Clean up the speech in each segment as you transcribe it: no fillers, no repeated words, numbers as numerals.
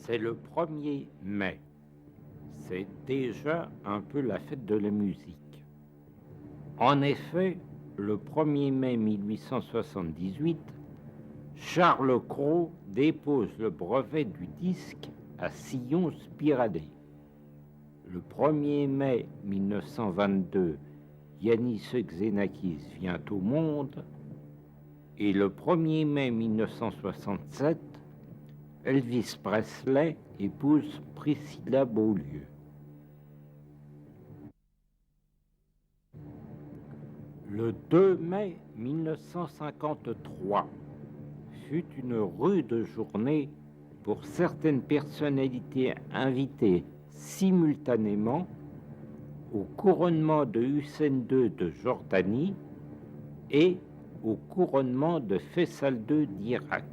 C'est le 1er mai. C'est déjà un peu la fête de la musique. En effet, le 1er mai 1878, Charles Cros dépose le brevet du disque à Sillon-Spiralet. Le 1er mai 1922, Yanis Xenakis vient au monde et le 1er mai 1967, Elvis Presley épouse Priscilla Beaulieu. Le 2 mai 1953 fut une rude journée pour certaines personnalités invitées simultanément au couronnement de Hussein II de Jordanie et au couronnement de Faisal II d'Irak.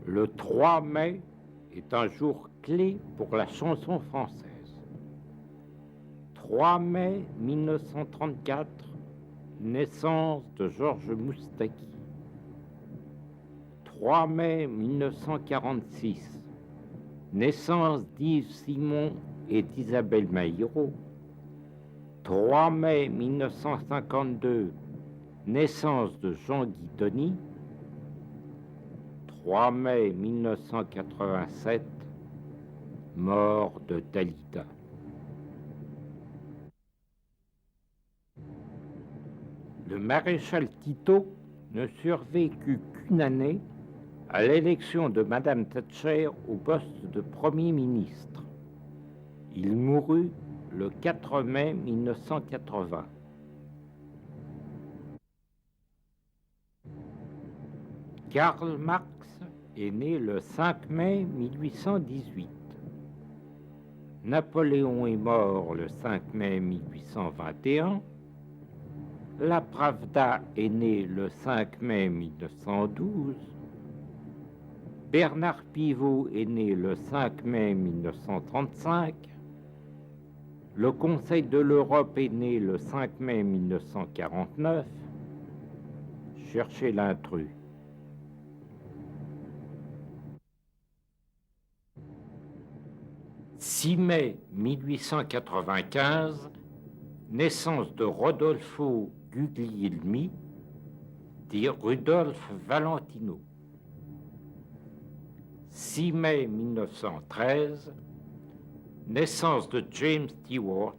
Le 3 mai est un jour clé pour la chanson française. 3 mai 1934, naissance de Georges Moustaki. 3 mai 1946, naissance d'Yves Simon et d'Isabelle Maillot. 3 mai 1952, naissance de Jean Guidoni. 3 mai 1987, mort de Dalida. Le maréchal Tito ne survécut qu'une année à l'élection de Madame Thatcher au poste de Premier ministre. Il mourut le 4 mai 1980. Karl Marx est né le 5 mai 1818. Napoléon est mort le 5 mai 1821. La Pravda est née le 5 mai 1912. Bernard Pivot est né le 5 mai 1935. Le Conseil de l'Europe est né le 5 mai 1949. Cherchez l'intrus. « 6 mai 1895, naissance de Rodolfo Guglielmi, dit Rudolph Valentino. 6 mai 1913, naissance de James Stewart,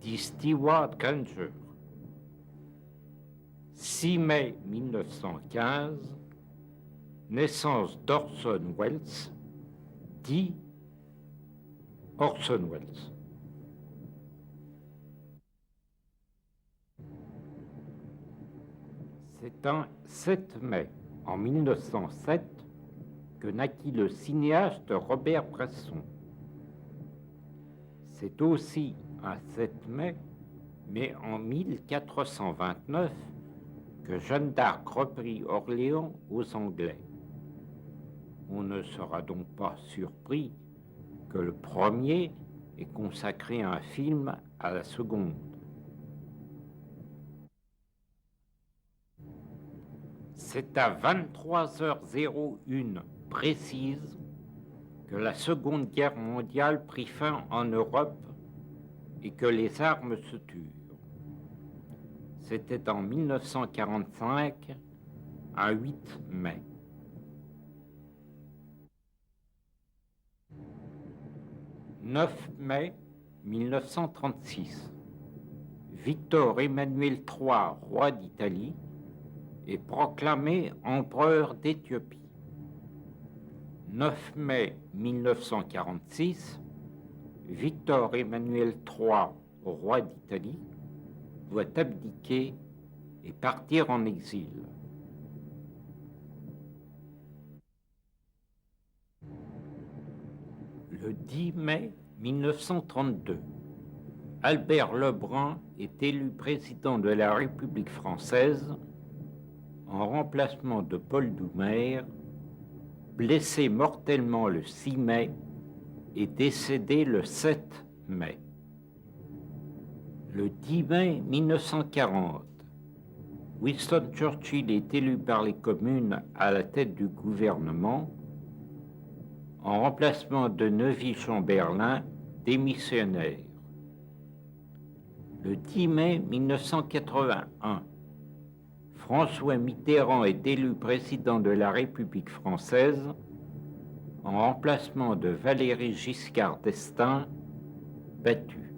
dit Stewart Granger. 6 mai 1915, naissance d'Orson Welles, dit Orson Welles. C'est un 7 mai en 1907 que naquit le cinéaste Robert Bresson. C'est aussi un 7 mai, mais en 1429, que Jeanne d'Arc reprit Orléans aux Anglais. On ne sera donc pas surpris que le premier ait consacré un film à la seconde. C'est à 23h01 précise que la Seconde Guerre mondiale prit fin en Europe et que les armes se turent. C'était en 1945, un 8 mai. « 9 mai 1936. Victor Emmanuel III, roi d'Italie, est proclamé empereur d'Éthiopie. 9 mai 1946, Victor Emmanuel III, roi d'Italie, doit abdiquer et partir en exil. Le 10 mai 1932, Albert Lebrun est élu président de la République française en remplacement de Paul Doumer, blessé mortellement le 6 mai et décédé le 7 mai. Le 10 mai 1940, Winston Churchill est élu par les communes à la tête du gouvernement en remplacement de Neville Chamberlain, démissionnaire. Le 10 mai 1981, François Mitterrand est élu président de la République française en remplacement de Valéry Giscard d'Estaing, battu.